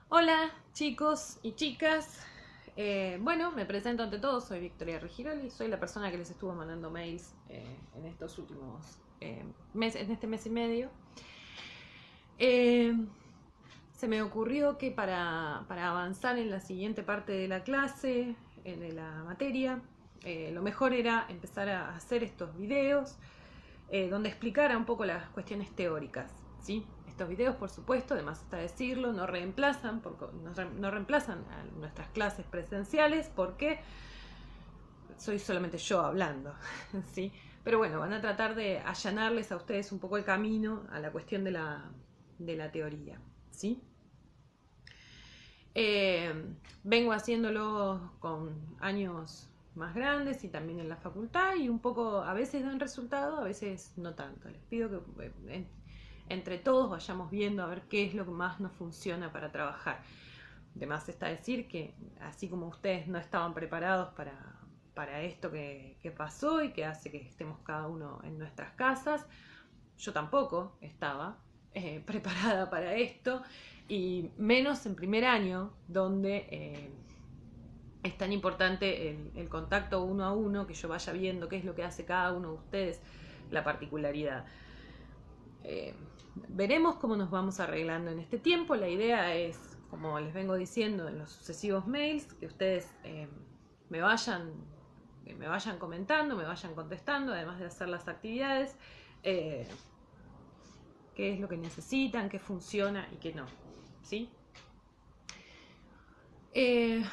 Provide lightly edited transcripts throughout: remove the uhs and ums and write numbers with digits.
Hola chicos y chicas, bueno, me presento ante todos, soy Victoria Rigiroli, soy la persona que les estuvo mandando mails en estos últimos meses, en este mes y medio. Eh, Se me ocurrió que para avanzar en la siguiente parte de la clase, de la materia, lo mejor era empezar a hacer estos videos donde explicara un poco las cuestiones teóricas, ¿sí? Estos videos, por supuesto, además está decirlo, no reemplazan a nuestras clases presenciales porque soy solamente yo hablando, ¿sí? Pero bueno, van a tratar de allanarles a ustedes un poco el camino a la cuestión de la teoría, ¿sí? Eh, Vengo haciéndolo con años más grandes y también en la facultad y un poco a veces dan resultado, a veces no tanto. Les pido que entre todos vayamos viendo a ver qué es lo que más nos funciona para trabajar. Además está decir que así como ustedes no estaban preparados para esto que pasó y que hace que estemos cada uno en nuestras casas, yo tampoco estaba preparada para esto y menos en primer año donde es tan importante el contacto uno a uno, que yo vaya viendo qué es lo que hace cada uno de ustedes, la particularidad. Eh, Veremos cómo nos vamos arreglando en este tiempo. La idea es, como les vengo diciendo en los sucesivos mails, que ustedes me vayan me vayan comentando, me vayan contestando, además de hacer las actividades, eh, qué es lo que necesitan, qué funciona y qué no, ¿sí? Eh,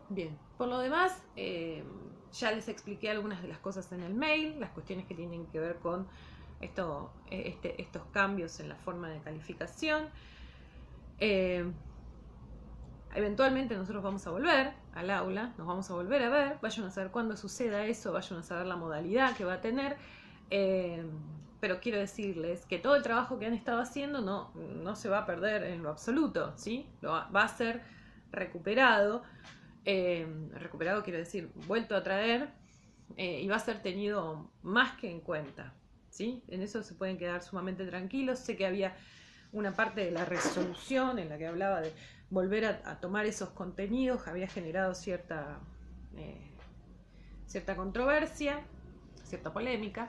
Bien, por lo demás, ya les expliqué algunas de las cosas en el mail, las cuestiones que tienen que ver con estos cambios en la forma de calificación. Eh, Eventualmente nosotros vamos a volver al aula, nos vamos a volver a ver, vayan a saber cuándo suceda eso, vayan a saber la modalidad que va a tener. Eh, pero quiero decirles que todo el trabajo que han estado haciendo no se va a perder en lo absoluto, ¿sí? Va a ser recuperado. Recuperado quiero decir, vuelto a traer y va a ser tenido más que en cuenta, ¿sí? En eso se pueden quedar sumamente tranquilos. Sé que había una parte de la resolución en la que hablaba de volver a tomar esos contenidos, había generado eh, cierta controversia, cierta polémica.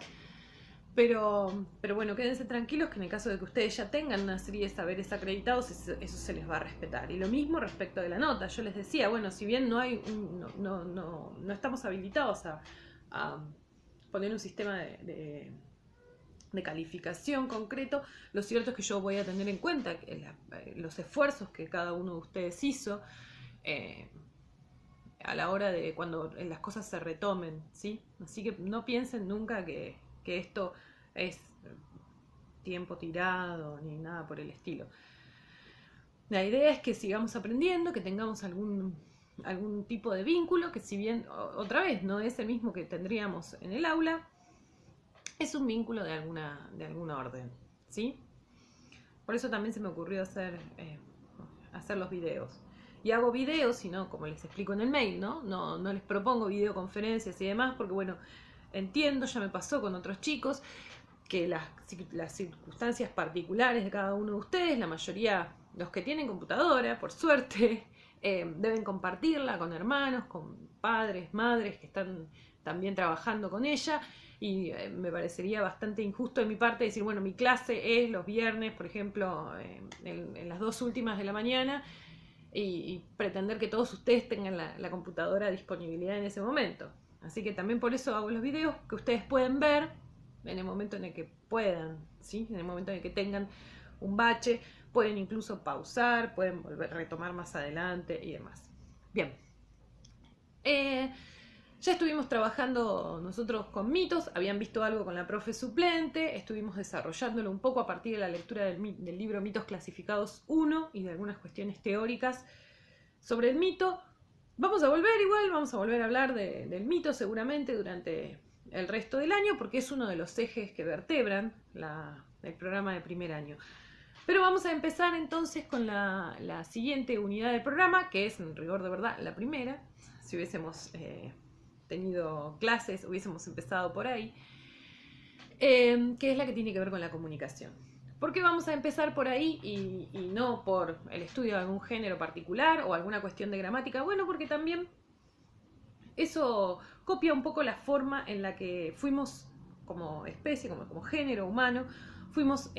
Pero bueno, quédense tranquilos que en el caso de que ustedes ya tengan una serie de saberes acreditados, eso se les va a respetar. Y lo mismo respecto de la nota. Yo les decía, bueno, si bien no estamos habilitados a poner un sistema de calificación concreto, lo cierto es que yo voy a tener en cuenta los esfuerzos que cada uno de ustedes hizo eh, a la hora de cuando las cosas se retomen, ¿sí? Así que no piensen nunca que esto es tiempo tirado ni nada por el estilo. La idea es que sigamos aprendiendo, que tengamos algún tipo de vínculo, que si bien otra vez no es el mismo que tendríamos en el aula, es un vínculo de alguna orden, ¿sí? Por eso también se me ocurrió hacer los videos. Y hago videos, si no, como les explico en el mail, no les propongo videoconferencias y demás, porque bueno, entiendo, ya me pasó con otros chicos, que las circunstancias particulares de cada uno de ustedes, la mayoría, los que tienen computadora, por suerte, deben compartirla con hermanos, con padres, madres que están también trabajando con ella, y me parecería bastante injusto de mi parte decir, bueno, mi clase es los viernes, por ejemplo, en las 2 últimas de la mañana, y pretender que todos ustedes tengan la computadora a disponibilidad en ese momento. Así que también por eso hago los videos que ustedes pueden ver en el momento en el que puedan, ¿sí? En el momento en el que tengan un bache, pueden incluso pausar, pueden volver a retomar más adelante y demás. Bien. Eh, ya estuvimos trabajando nosotros con mitos, habían visto algo con la profe suplente, estuvimos desarrollándolo un poco a partir de la lectura del libro Mitos Clasificados 1 y de algunas cuestiones teóricas sobre el mito. Vamos a volver igual, vamos a volver a hablar del mito seguramente durante el resto del año porque es uno de los ejes que vertebran el programa de primer año. Pero vamos a empezar entonces con la siguiente unidad del programa, que es en rigor de verdad la primera. Si hubiésemos tenido clases, hubiésemos empezado por ahí, que es la que tiene que ver con la comunicación. ¿Por qué vamos a empezar por ahí y no por el estudio de algún género particular o alguna cuestión de gramática? Bueno, porque también eso copia un poco la forma en la que fuimos como especie, como género humano, fuimos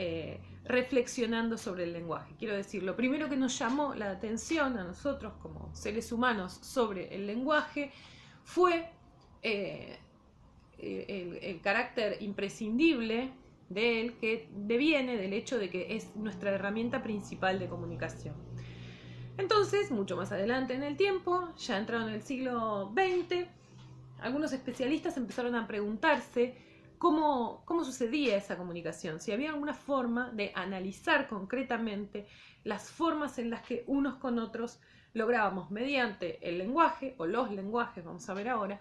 reflexionando sobre el lenguaje. Quiero decir, lo primero que nos llamó la atención a nosotros como seres humanos sobre el lenguaje fue el carácter imprescindible de él, que deviene del hecho de que es nuestra herramienta principal de comunicación. Entonces, mucho más adelante en el tiempo, ya entrado en el siglo XX, algunos especialistas empezaron a preguntarse cómo sucedía esa comunicación, si había alguna forma de analizar concretamente las formas en las que unos con otros lográbamos, mediante el lenguaje, o los lenguajes, vamos a ver ahora,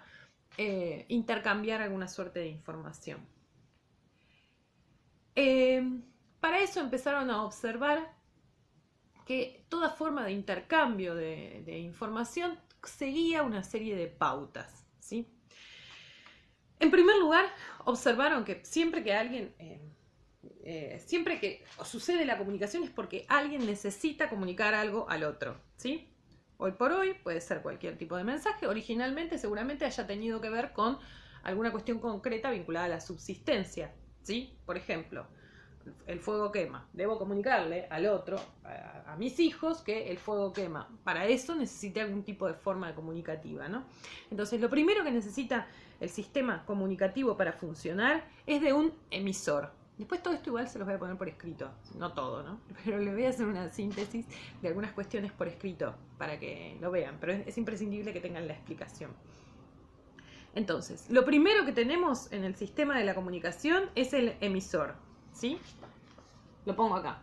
intercambiar alguna suerte de información. Para eso empezaron a observar que toda forma de intercambio de información seguía una serie de pautas, ¿sí? En primer lugar, observaron que siempre que alguien, siempre que sucede la comunicación es porque alguien necesita comunicar algo al otro, ¿sí? Hoy por hoy puede ser cualquier tipo de mensaje. Originalmente seguramente haya tenido que ver con alguna cuestión concreta vinculada a la subsistencia, ¿sí? Por ejemplo, el fuego quema. Debo comunicarle al otro, a mis hijos, que el fuego quema. Para eso necesita algún tipo de forma comunicativa, ¿no? Entonces, lo primero que necesita el sistema comunicativo para funcionar es de un emisor. Después todo esto igual se los voy a poner por escrito, no todo, ¿no? Pero les voy a hacer una síntesis de algunas cuestiones por escrito para que lo vean, pero es imprescindible que tengan la explicación. Entonces, lo primero que tenemos en el sistema de la comunicación es el emisor, ¿sí? Lo pongo acá.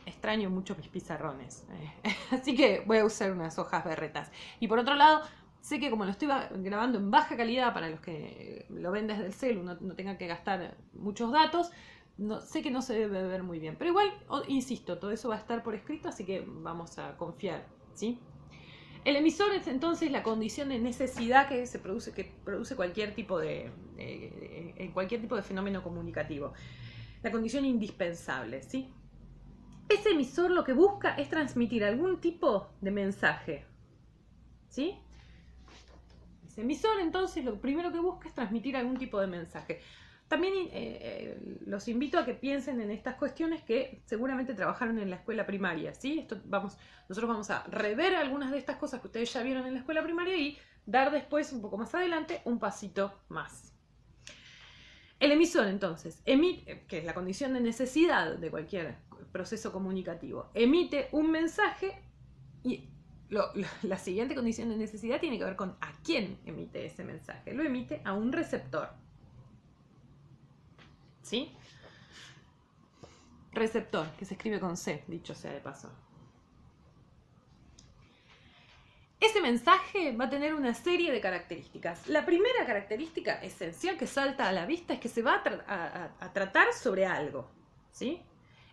Extraño mucho mis pizarrones. Así que voy a usar unas hojas berretas. Y por otro lado, sé que como lo estoy grabando en baja calidad para los que lo ven desde el celu, no tengan que gastar muchos datos, sé que no se debe ver muy bien. Pero igual, insisto, todo eso va a estar por escrito, así que vamos a confiar, ¿sí? El emisor es entonces la condición de necesidad que produce cualquier tipo de fenómeno comunicativo. La condición indispensable, ¿sí? Ese emisor lo que busca es transmitir algún tipo de mensaje, ¿sí? Ese emisor entonces lo primero que busca es transmitir algún tipo de mensaje. También los invito a que piensen en estas cuestiones que seguramente trabajaron en la escuela primaria, ¿sí? Nosotros vamos a rever algunas de estas cosas que ustedes ya vieron en la escuela primaria y dar después, un poco más adelante, un pasito más. El emisor, entonces, emite, que es la condición de necesidad de cualquier proceso comunicativo, emite un mensaje y la siguiente condición de necesidad tiene que ver con a quién emite ese mensaje. Lo emite a un receptor. ¿Sí? Receptor, que se escribe con C, dicho sea de paso. Ese mensaje va a tener una serie de características. La primera característica esencial que salta a la vista es que se va a tratar sobre algo, ¿sí?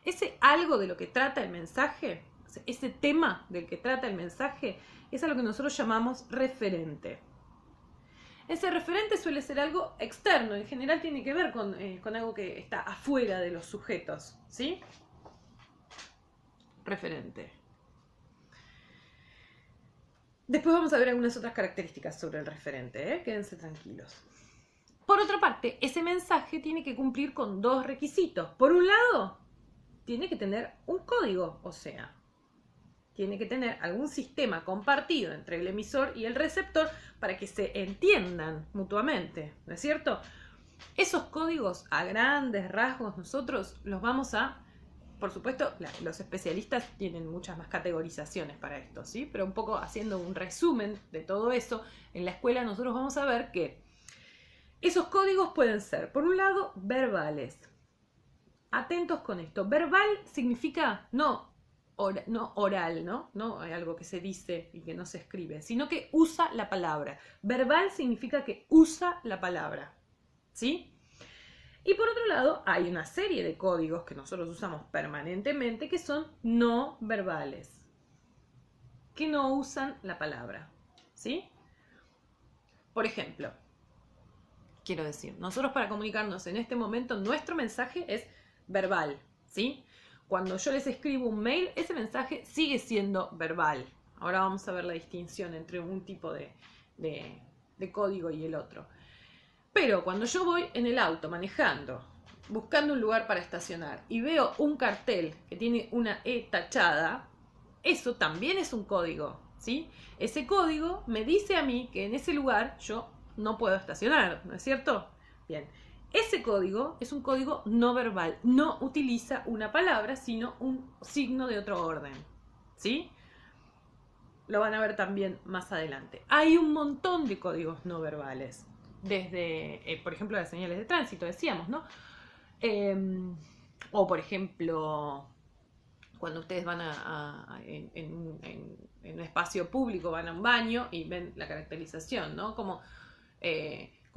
Ese algo de lo que trata el mensaje, ese tema del que trata el mensaje, es a lo que nosotros llamamos referente. Ese referente suele ser algo externo, en general tiene que ver con algo que está afuera de los sujetos, ¿sí? Referente. Después vamos a ver algunas otras características sobre el referente, ¿eh? Quédense tranquilos. Por otra parte, ese mensaje tiene que cumplir con dos requisitos. Por un lado, tiene que tener un código, o sea, tiene que tener algún sistema compartido entre el emisor y el receptor para que se entiendan mutuamente, ¿no es cierto? Esos códigos a grandes rasgos nosotros los vamos a... Por supuesto, los especialistas tienen muchas más categorizaciones para esto, ¿sí? Pero un poco haciendo un resumen de todo eso, en la escuela nosotros vamos a ver que esos códigos pueden ser, por un lado, verbales. Atentos con esto. Verbal significa no oral, ¿no? No hay algo que se dice y que no se escribe, sino que usa la palabra. Verbal significa que usa la palabra, ¿sí? Y por otro lado, hay una serie de códigos que nosotros usamos permanentemente que son no verbales, que no usan la palabra, ¿sí? Por ejemplo, nosotros para comunicarnos en este momento, nuestro mensaje es verbal, ¿sí? cuando yo les escribo un mail, ese mensaje sigue siendo verbal. Ahora vamos a ver la distinción entre un tipo de código y el otro. Pero cuando yo voy en el auto manejando, buscando un lugar para estacionar y veo un cartel que tiene una E tachada, eso también es un código, ¿sí? Ese código me dice a mí que en ese lugar yo no puedo estacionar, ¿no es cierto? Bien, ese código es un código no verbal, no utiliza una palabra, sino un signo de otro orden, ¿sí? Lo van a ver también más adelante. Hay un montón de códigos no verbales. Desde, por ejemplo, las señales de tránsito, decíamos, ¿no? O, por ejemplo, cuando ustedes van en un espacio público, van a un baño y ven la caracterización, ¿no? Como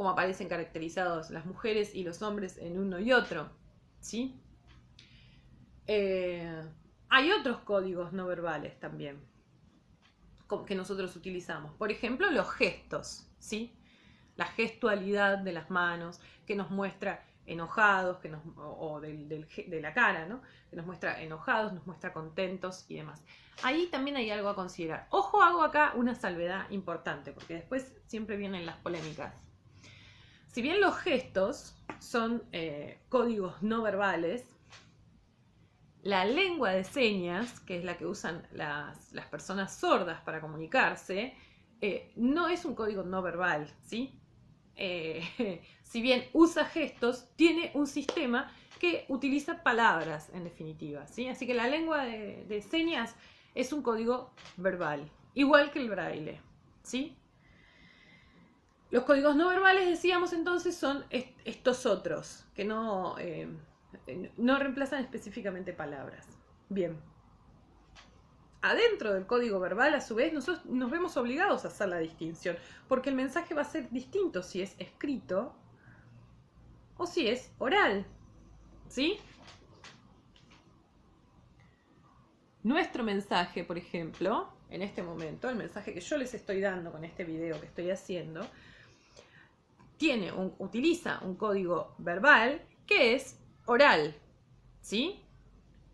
aparecen caracterizados las mujeres y los hombres en uno y otro, ¿sí? Hay otros códigos no verbales también que nosotros utilizamos. Por ejemplo, los gestos, ¿sí? La gestualidad de las manos, que nos muestra enojados, de la cara, ¿no? Que nos muestra enojados, nos muestra contentos y demás. Ahí también hay algo a considerar. Ojo, hago acá una salvedad importante, porque después siempre vienen las polémicas. Si bien los gestos son códigos no verbales, la lengua de señas, que es la que usan las personas sordas para comunicarse, no es un código no verbal, ¿sí? Si bien usa gestos, tiene un sistema que utiliza palabras, en definitiva, ¿sí? Así que la lengua de señas es un código verbal, igual que el braille, ¿sí? Los códigos no verbales, decíamos entonces, son estos otros, que no reemplazan específicamente palabras. Bien. Adentro del código verbal, a su vez, nosotros nos vemos obligados a hacer la distinción, porque el mensaje va a ser distinto si es escrito o si es oral, ¿sí? Nuestro mensaje, por ejemplo, en este momento, el mensaje que yo les estoy dando con este video que estoy haciendo, utiliza un código verbal que es oral, ¿sí?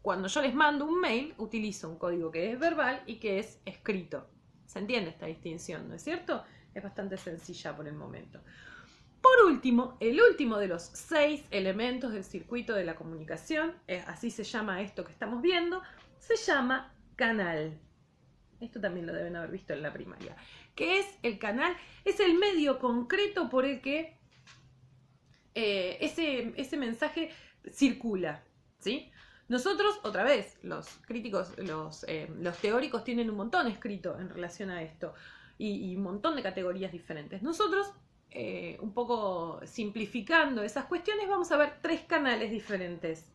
Cuando yo les mando un mail, utilizo un código que es verbal y que es escrito. ¿Se entiende esta distinción, no es cierto? Es bastante sencilla por el momento. Por último, el último de los 6 elementos del circuito de la comunicación, así se llama esto que estamos viendo, se llama canal. Esto también lo deben haber visto en la primaria. ¿Qué es el canal? Es el medio concreto por el que ese mensaje circula, ¿sí? Nosotros, otra vez, los críticos, los teóricos tienen un montón escrito en relación a esto y un montón de categorías diferentes. Nosotros, un poco simplificando esas cuestiones, vamos a ver 3 canales diferentes.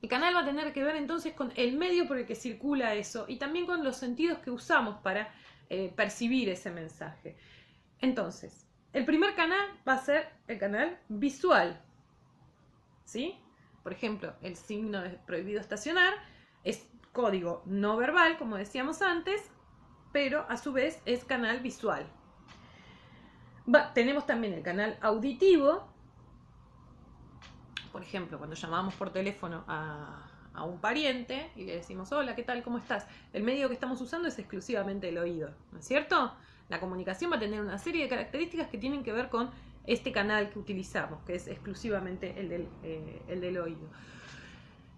El canal va a tener que ver entonces con el medio por el que circula eso y también con los sentidos que usamos para percibir ese mensaje. Entonces, el primer canal va a ser el canal visual, ¿sí? Por ejemplo, el signo de prohibido estacionar es código no verbal, como decíamos antes, pero a su vez es canal visual. Tenemos también el canal auditivo. Por ejemplo, cuando llamamos por teléfono a un pariente y le decimos, hola, ¿qué tal? ¿Cómo estás? El medio que estamos usando es exclusivamente el oído, ¿no es cierto? La comunicación va a tener una serie de características que tienen que ver con este canal que utilizamos, que es exclusivamente el del oído.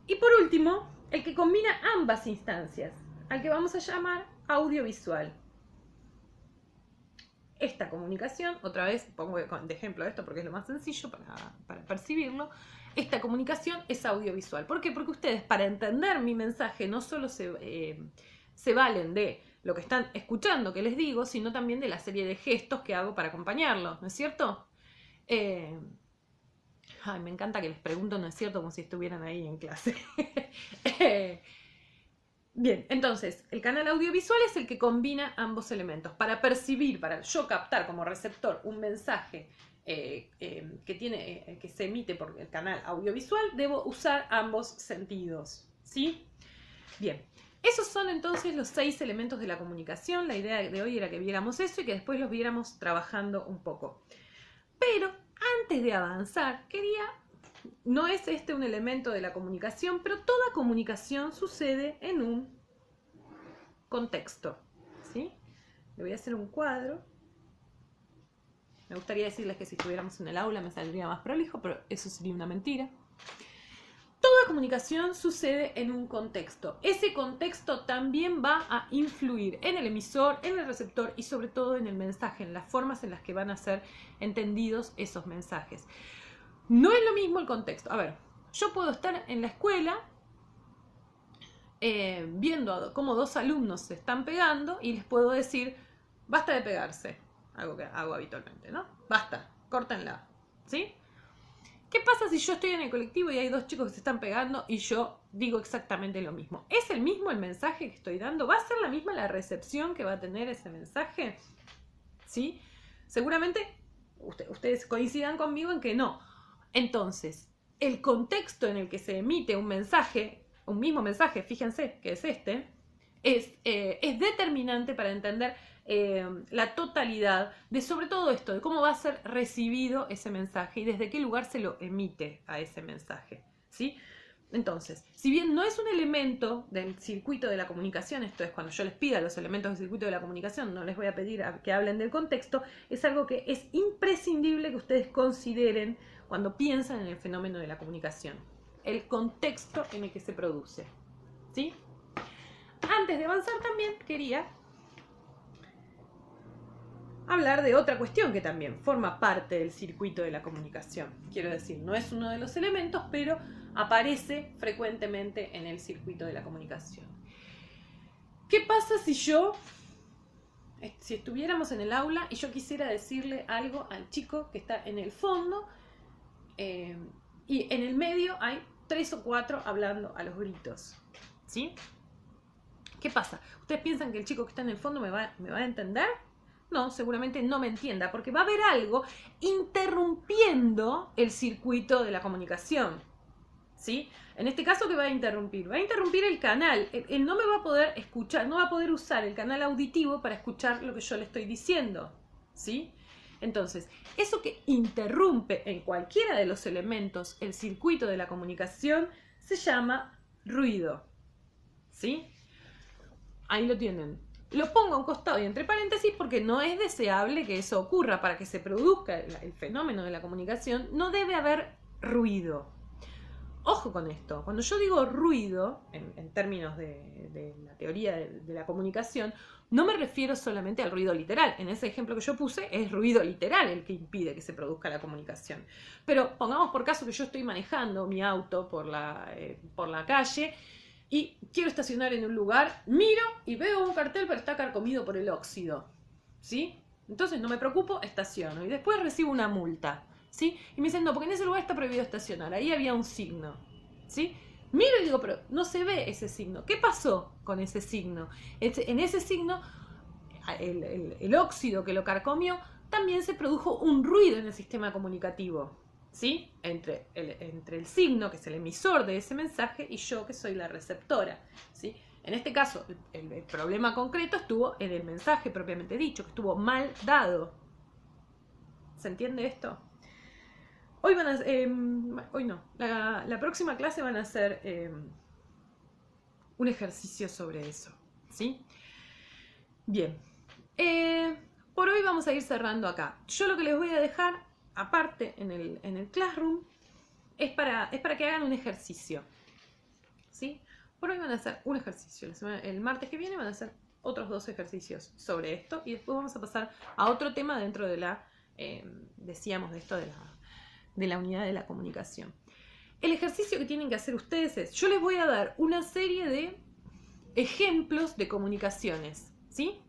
Y por último, el que combina ambas instancias, al que vamos a llamar audiovisual. Esta comunicación, otra vez pongo de ejemplo esto porque es lo más sencillo para percibirlo, esta comunicación es audiovisual. ¿Por qué? Porque ustedes, para entender mi mensaje, no solo se valen de lo que están escuchando que les digo, sino también de la serie de gestos que hago para acompañarlo, ¿no es cierto? Me encanta que les pregunto, ¿no es cierto? Como si estuvieran ahí en clase. Bien, entonces, el canal audiovisual es el que combina ambos elementos. Para percibir, para yo captar como receptor un mensaje que se emite por el canal audiovisual, debo usar ambos sentidos, ¿sí? Bien, esos son entonces los 6 elementos de la comunicación. La idea de hoy era que viéramos eso y que después los viéramos trabajando un poco. Pero antes de avanzar, quería no es este un elemento de la comunicación, pero toda comunicación sucede en un contexto, ¿sí? Le voy a hacer un cuadro. Me gustaría decirles que si estuviéramos en el aula me saldría más prolijo, pero eso sería una mentira. Toda comunicación sucede en un contexto. Ese contexto también va a influir en el emisor, en el receptor y sobre todo en el mensaje, en las formas en las que van a ser entendidos esos mensajes. No es lo mismo el contexto. A ver, yo puedo estar en la escuela viendo cómo dos alumnos se están pegando y les puedo decir, basta de pegarse, algo que hago habitualmente, ¿no? Basta, córtenla, ¿sí? ¿Qué pasa si yo estoy en el colectivo y hay dos chicos que se están pegando y yo digo exactamente lo mismo? ¿Es el mismo el mensaje que estoy dando? ¿Va a ser la misma la recepción que va a tener ese mensaje? ¿Sí? Seguramente ustedes coincidan conmigo en que no. Entonces, el contexto en el que se emite un mensaje, un mismo mensaje, fíjense que es este, es determinante para entender la totalidad de sobre todo esto, de cómo va a ser recibido ese mensaje y desde qué lugar se lo emite a ese mensaje, ¿sí? Entonces, si bien no es un elemento del circuito de la comunicación, esto es cuando yo les pida los elementos del circuito de la comunicación, no les voy a pedir que hablen del contexto, es algo que es imprescindible que ustedes consideren cuando piensan en el fenómeno de la comunicación, el contexto en el que se produce, ¿sí? Antes de avanzar también quería hablar de otra cuestión que también forma parte del circuito de la comunicación. Quiero decir, no es uno de los elementos, pero aparece frecuentemente en el circuito de la comunicación. ¿Qué pasa si estuviéramos en el aula y yo quisiera decirle algo al chico que está en el fondo y en el medio hay 3 o 4 hablando a los gritos, ¿sí? ¿Qué pasa? ¿Ustedes piensan que el chico que está en el fondo me va a entender? No, seguramente no me entienda, porque va a haber algo interrumpiendo el circuito de la comunicación, ¿sí? En este caso, ¿qué va a interrumpir? Va a interrumpir el canal. Él no me va a poder escuchar, no va a poder usar el canal auditivo para escuchar lo que yo le estoy diciendo, ¿sí? Entonces, eso que interrumpe en cualquiera de los elementos el circuito de la comunicación se llama ruido, ¿sí? Ahí lo tienen. Lo pongo a un costado y entre paréntesis porque no es deseable que eso ocurra. Para que se produzca el fenómeno de la comunicación no debe haber ruido. Ojo con esto. Cuando yo digo ruido, en términos de la teoría de la comunicación, no me refiero solamente al ruido literal. En ese ejemplo que yo puse es ruido literal el que impide que se produzca la comunicación. Pero pongamos por caso que yo estoy manejando mi auto por la calle y quiero estacionar en un lugar, miro y veo un cartel, pero está carcomido por el óxido, ¿sí? Entonces no me preocupo, estaciono y después recibo una multa, ¿sí? Y me dicen, no, porque en ese lugar está prohibido estacionar, ahí había un signo, ¿sí? Miro y digo, pero no se ve ese signo. ¿Qué pasó con ese signo? En ese signo, el óxido que lo carcomió, también se produjo un ruido en el sistema comunicativo, ¿sí? Entre el signo, que es el emisor de ese mensaje, y yo, que soy la receptora, ¿sí? En este caso, el problema concreto estuvo en el mensaje propiamente dicho, que estuvo mal dado. ¿Se entiende esto? Hoy hoy no, la próxima clase van a hacer un ejercicio sobre eso, ¿sí? Bien, por hoy vamos a ir cerrando acá. Yo lo que les voy a dejar aparte en el Classroom es para que hagan un ejercicio, ¿sí? Por hoy van a hacer un ejercicio, el martes que viene van a hacer otros 2 ejercicios sobre esto y después vamos a pasar a otro tema dentro de decíamos de esto de la unidad de la comunicación. El ejercicio que tienen que hacer ustedes es, yo les voy a dar una serie de ejemplos de comunicaciones, ¿sí?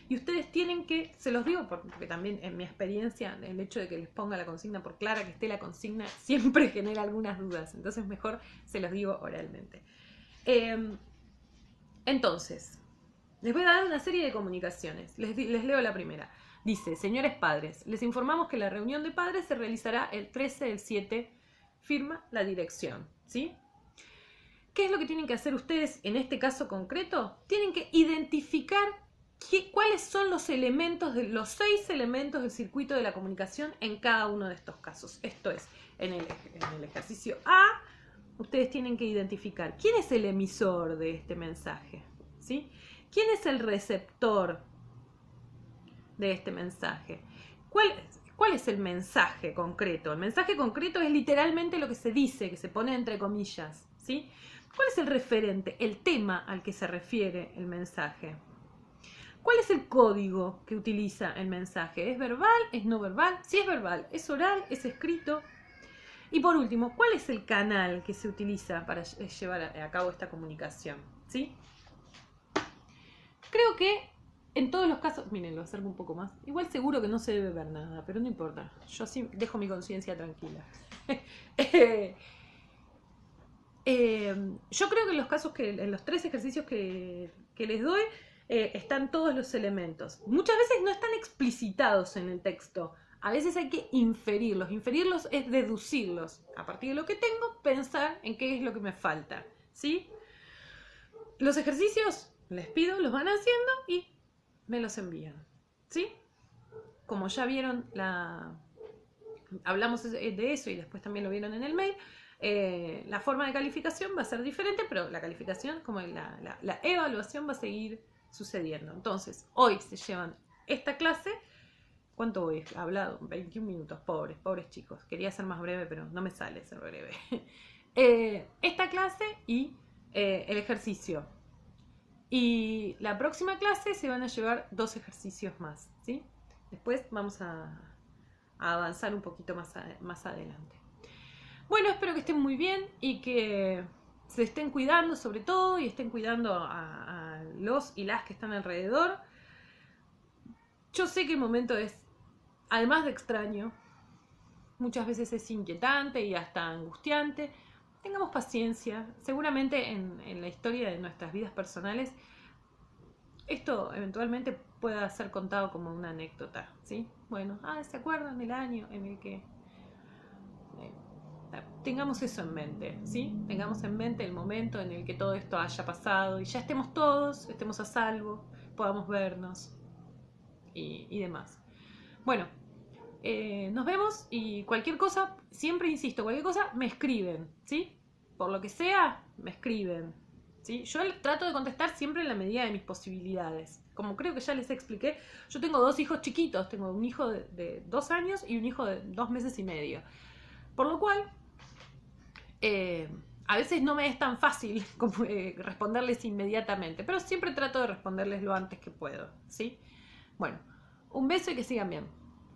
Y ustedes tienen que, se los digo porque también en mi experiencia, el hecho de que les ponga la consigna, por clara que esté la consigna, siempre genera algunas dudas. Entonces mejor se los digo oralmente. Entonces, les voy a dar una serie de comunicaciones. Les leo la primera. Dice, señores padres, les informamos que la reunión de padres se realizará el 13 del 7, firma la dirección, ¿sí? ¿Qué es lo que tienen que hacer ustedes en este caso concreto? Tienen que identificar cuáles son los elementos, los 6 elementos del circuito de la comunicación en cada uno de estos casos. Esto es, en el ejercicio A, ustedes tienen que identificar quién es el emisor de este mensaje, ¿sí? ¿Quién es el receptor de este mensaje? ¿Cuál es el mensaje concreto? El mensaje concreto es literalmente lo que se dice, que se pone entre comillas, ¿sí? ¿Cuál es el referente, el tema al que se refiere el mensaje? ¿Cuál es el código que utiliza el mensaje? ¿Es verbal? ¿Es no verbal? Si es verbal, ¿es oral? ¿Es escrito? Y por último, ¿cuál es el canal que se utiliza para llevar a cabo esta comunicación? ¿Sí? Creo que en todos los casos, miren, lo acerco un poco más. Igual seguro que no se debe ver nada, pero no importa. Yo sí dejo mi conciencia tranquila. Yo creo que en los casos en los 3 ejercicios que les doy, están todos los elementos. Muchas veces no están explicitados en el texto. A veces hay que inferirlos. Inferirlos es deducirlos. A partir de lo que tengo, pensar en qué es lo que me falta, ¿sí? Los ejercicios, les pido, los van haciendo y me los envían, ¿sí? Como ya vieron, hablamos de eso y después también lo vieron en el mail. La forma de calificación va a ser diferente, pero la calificación, como la evaluación, va a seguir sucediendo. Entonces, hoy se llevan esta clase. ¿Cuánto voy? He hablado 21 minutos, pobres chicos. Quería ser más breve, pero no me sale ser breve. Esta clase y el ejercicio. Y la próxima clase se van a llevar 2 ejercicios más, ¿sí? Después vamos a avanzar un poquito más adelante. Bueno, espero que estén muy bien y que se estén cuidando sobre todo y estén cuidando a los y las que están alrededor. Yo sé que el momento es, además de extraño, muchas veces es inquietante y hasta angustiante. Tengamos paciencia. Seguramente en la historia de nuestras vidas personales esto eventualmente pueda ser contado como una anécdota, ¿sí? Bueno, ¿se acuerdan del año en el que... tengamos eso en mente, ¿sí? Tengamos en mente el momento en el que todo esto haya pasado y ya estemos todos, estemos a salvo, podamos vernos y demás. Bueno, nos vemos y cualquier cosa, siempre insisto, cualquier cosa me escriben, ¿sí? Por lo que sea, me escriben, ¿sí? Yo trato de contestar siempre en la medida de mis posibilidades. Como creo que ya les expliqué, yo tengo 2 hijos chiquitos, tengo un hijo de 2 años y un hijo de 2 meses y medio. Por lo cual, a veces no me es tan fácil responderles inmediatamente, pero siempre trato de responderles lo antes que puedo, ¿sí? Bueno, un beso y que sigan bien.